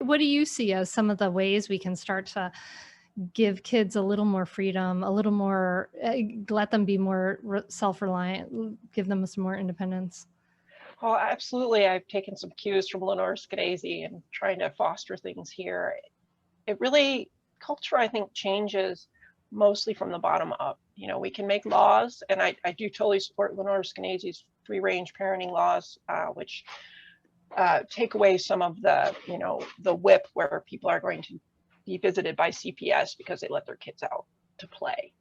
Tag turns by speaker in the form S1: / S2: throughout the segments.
S1: what do you see as some of the ways we can start to give kids a little more freedom, a little more, let them be more self-reliant, give them some more independence?
S2: Oh, absolutely. I've taken some cues from Lenore Skenazy and trying to foster things here. It really, culture, I think, changes mostly from the bottom up. You know, we can make laws, and I do totally support Lenore Skenazy's free-range parenting laws, which take away some of the, you know, the whip where people are going to be visited by CPS because they let their kids out to play.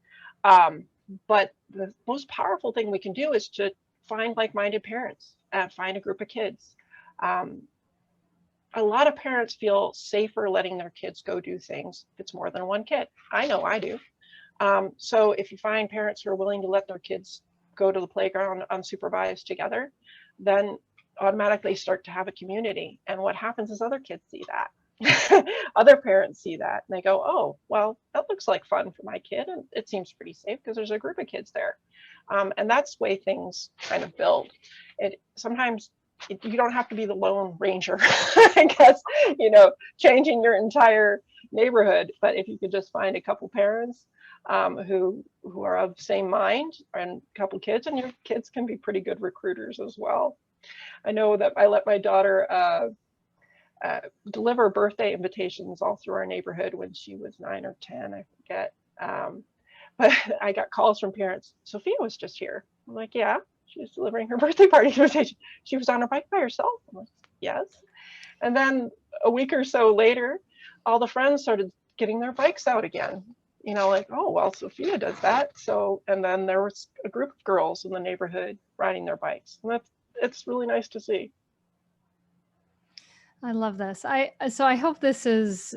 S2: But the most powerful thing we can do is to find like-minded parents, find a group of kids. A lot of parents feel safer letting their kids go do things if it's more than one kid. I know I do. So if you find parents who are willing to let their kids go to the playground unsupervised together, then automatically start to have a community. And what happens is other kids see that. Other parents see that and they go, oh, well, that looks like fun for my kid. And it seems pretty safe because there's a group of kids there. And that's the way things kind of build. Sometimes you don't have to be the lone ranger, I guess, you know, changing your entire neighborhood. But if you could just find a couple parents who are of the same mind and a couple kids, and your kids can be pretty good recruiters as well. I know that I let my daughter deliver birthday invitations all through our neighborhood when she was 9 or 10, I forget. But I got calls from parents. Sophia was just here. I'm like, yeah, she was delivering her birthday party invitation. She was on her bike by herself. I'm like, yes. And then a week or so later, all the friends started getting their bikes out again. You know, like, oh, well, Sophia does that. So, and then there was a group of girls in the neighborhood riding their bikes. And it's really nice to see.
S1: I love this. So I hope this is,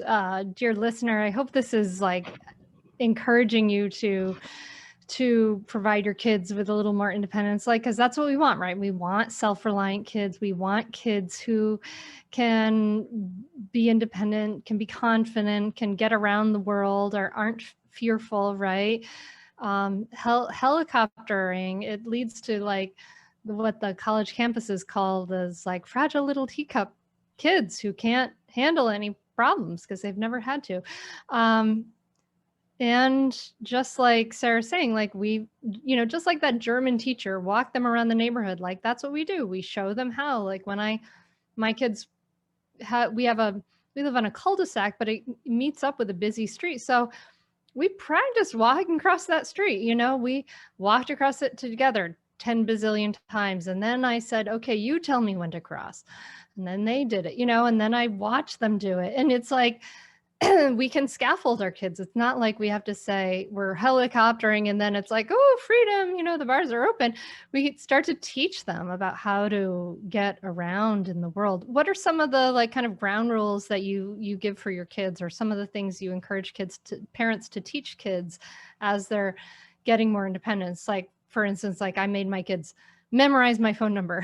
S1: dear listener, I hope this is like encouraging you to provide your kids with a little more independence, like, because that's what we want, right? We want self-reliant kids. We want kids who can be independent, can be confident, can get around the world, or aren't fearful, right? Helicoptering, it leads to like what the college campuses called as like fragile little teacup kids who can't handle any problems because they've never had to. And just like Sarah's saying, like just like that German teacher, walk them around the neighborhood. Like that's what we do. We show them how. Like when my kids we live on a cul-de-sac, but it meets up with a busy street. So we practiced walking across that street. We walked across it together 10 bazillion times. And then I said, okay, you tell me when to cross. And then they did it, and then I watched them do it. And it's like, we can scaffold our kids. It's not like we have to say we're helicoptering and then it's like, oh, freedom, the bars are open. We start to teach them about how to get around in the world. What are some of the like kind of ground rules that you give for your kids, or some of the things you encourage parents to teach kids as they're getting more independence? Like, for instance, like I made my kids memorize my phone number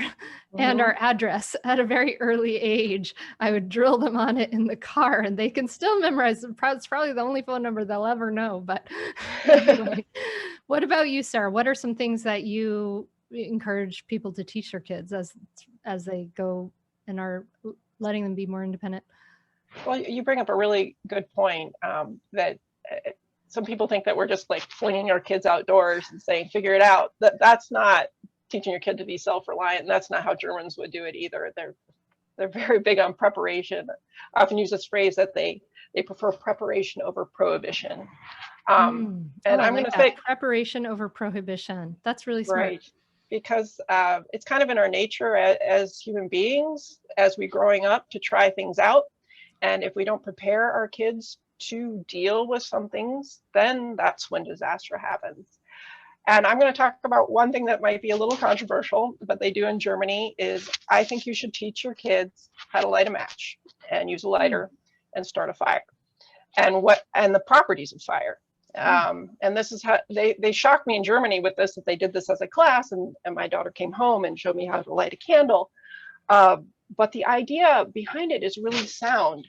S1: and our address at a very early age. I would drill them on it in the car and they can still memorize. It's probably the only phone number they'll ever know. But anyway, what about you, Sarah? What are some things that you encourage people to teach their kids as they go and are letting them be more independent?
S2: Well, you bring up a really good point, that some people think that we're just like flinging our kids outdoors and saying, figure it out. That's not teaching your kid to be self-reliant. And that's not how Germans would do it either. They're very big on preparation. I often use this phrase that they prefer preparation over prohibition.
S1: And I'm going to say preparation over prohibition. That's really smart.
S2: Right. Because it's kind of in our nature as human beings, as we're growing up, to try things out. And if we don't prepare our kids to deal with some things, then that's when disaster happens. And I'm going to talk about one thing that might be a little controversial, but they do in Germany, is I think you should teach your kids how to light a match and use a lighter and start a fire, and the properties of fire. And this is how they shocked me in Germany with this, that they did this as a class, and my daughter came home and showed me how to light a candle. But the idea behind it is really sound,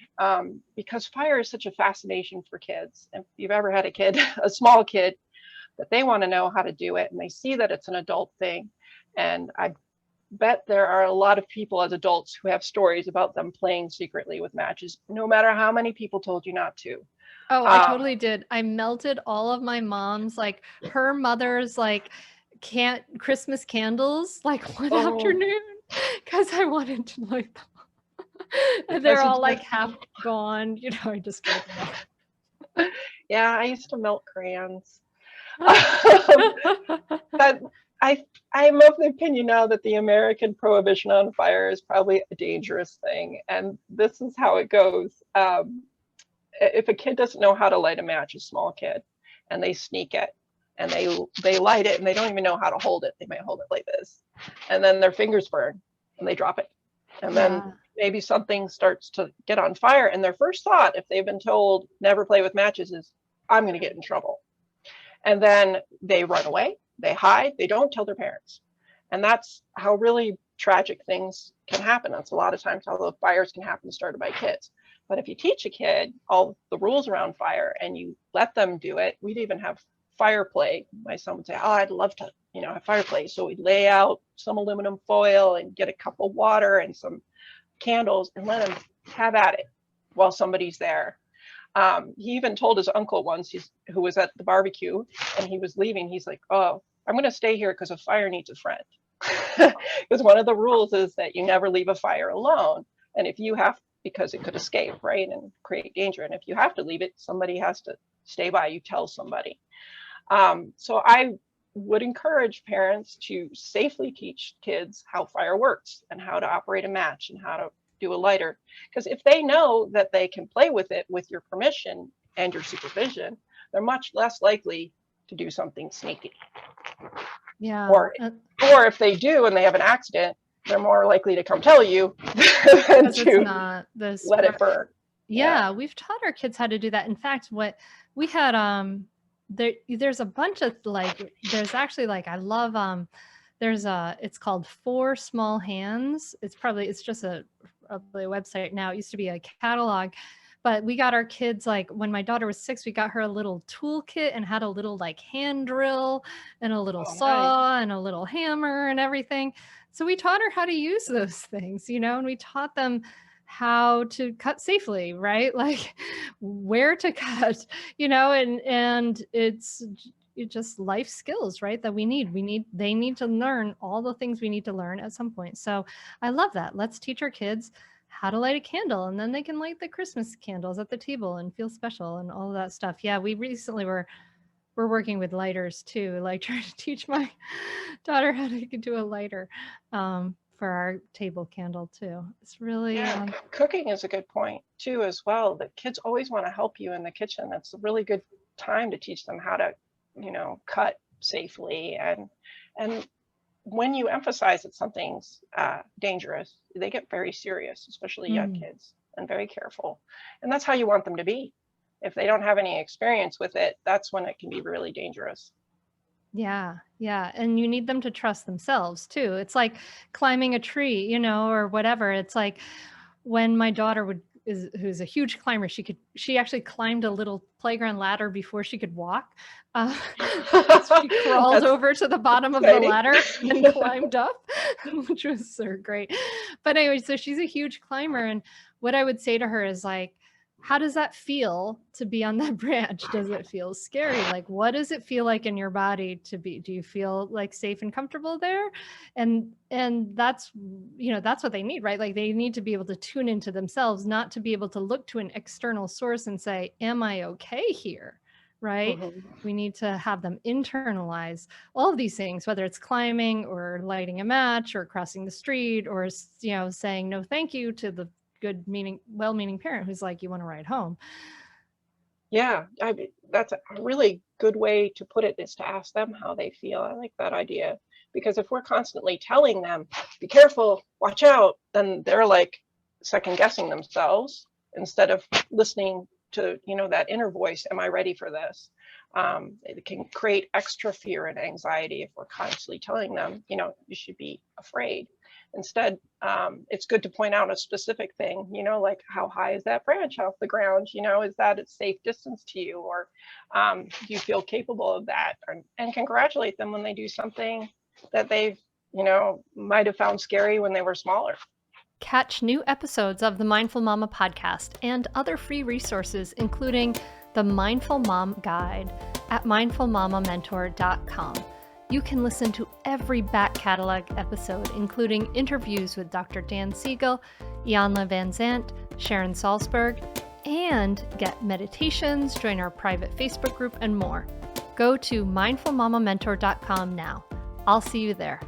S2: because fire is such a fascination for kids. If you've ever had a kid, a small kid, that they want to know how to do it, and they see that it's an adult thing. And I bet there are a lot of people as adults who have stories about them playing secretly with matches, no matter how many people told you not to.
S1: Oh, I
S2: Um,
S1: totally did. I melted all of my mom's, like, her mother's, like, can't Christmas candles, like, one
S2: oh,
S1: afternoon because I wanted to light them. And they're
S2: because
S1: all,
S2: it's
S1: like, half gone, I just gave them up.
S2: yeah, I used to melt crayons.
S1: Oh.
S2: But I'm of the opinion now that the American prohibition on fire is probably a dangerous thing, and this is how it goes. If a kid doesn't know how to light a match, a small kid, and they sneak it, and they light it, and they don't even know how to hold it. They might hold it like this, and then their fingers burn, and they drop it, and then
S1: Yeah.
S2: maybe something starts to get on fire, and their first thought, if they've been told never play with matches, is I'm going to get in trouble. And then they run away, they hide, they don't tell their parents. And that's how really tragic things can happen. That's a lot of times how the fires can happen started by kids. But if you teach a kid all the rules around fire and you let them do it, we'd even have fire play. My son would say, oh, I'd love to, have fire play. So we'd lay out some aluminum foil and get a cup of water and some candles and let them have at it while somebody's there. He even told his uncle once, who was at the barbecue, and he was leaving. He's like, "Oh, I'm going to stay here because a fire needs a friend." Because one of the rules is that you never leave a fire alone, and if you have, because it could escape, right, and create danger, and if you have to leave it, somebody has to stay by. You tell somebody. So I would encourage parents to safely teach kids how fire works and how to operate a match and how to do a lighter. Because if they know that they can play with it with your permission and your supervision, they're much less likely to do something sneaky.
S1: Yeah.
S2: Or if they do and they have an accident, they're more likely to come tell you than
S1: Because it's
S2: to
S1: not the
S2: let it
S1: smart.
S2: burn. Yeah.
S1: Yeah, we've taught our kids how to do that. In fact, what we had there's a bunch of there's actually I love there's a it's called Four Small Hands. It's just probably a website now. It used to be a catalog. But we got our kids when my daughter was 6, we got her a little toolkit and had a little hand drill and a little
S2: Oh, nice.
S1: saw and a little hammer and everything. So we taught her how to use those things, and we taught them how to cut safely, right? Like where to cut, and it's just life skills, right? That they need to learn all the things we need to learn at some point. So I love that. Let's teach our kids how to light a candle, and then they can light the Christmas candles at the table and feel special and all of that stuff. Yeah, we recently we're working with lighters too, trying to teach my daughter how to do a lighter for our table candle too. It's really
S2: Yeah, cooking is a good point too, as well. The kids always want to help you in the kitchen. That's a really good time to teach them how to, cut safely. And when you emphasize that something's dangerous, they get very serious, especially young
S1: mm,
S2: kids, and very careful. And that's how you want them to be. If they don't have any experience with it, that's when it can be really dangerous.
S1: yeah, yeah. And you need them to trust themselves too. It's like climbing a tree, or whatever. It's like when my daughter who's a huge climber, she actually climbed a little playground ladder before she could walk. Uh, she crawled
S2: That's
S1: over to the bottom of the
S2: exciting.
S1: ladder and climbed up, which was so great. But anyway, so she's a huge climber, and what I would say to her is how does that feel to be on that branch? Does it feel scary? What does it feel like in your body to be? Do you feel safe and comfortable there? And that's what they need, right? They need to be able to tune into themselves, not to be able to look to an external source and say, am I okay here? Right?
S2: Mhm.
S1: We need to have them internalize all of these things, whether it's climbing or lighting a match or crossing the street or saying no thank you to the well-meaning parent who's like, you want to ride home.
S2: Yeah, that's a really good way to put it, is to ask them how they feel. I like that idea, because if we're constantly telling them, be careful, watch out, then they're second guessing themselves instead of listening to, that inner voice, am I ready for this? It can create extra fear and anxiety if we're constantly telling them, you should be afraid. Instead, it's good to point out a specific thing, like how high is that branch off the ground? Is that a safe distance to you? Or do you feel capable of that? And congratulate them when they do something that they've might have found scary when they were smaller.
S1: Catch new episodes of the Mindful Mama podcast and other free resources, including the Mindful Mom Guide at mindfulmamamentor.com. You can listen to every back catalog episode, including interviews with Dr. Dan Siegel, Janla Van Zant, Sharon Salzberg, and get meditations, join our private Facebook group, and more. Go to mindfulmamamentor.com now. I'll see you there.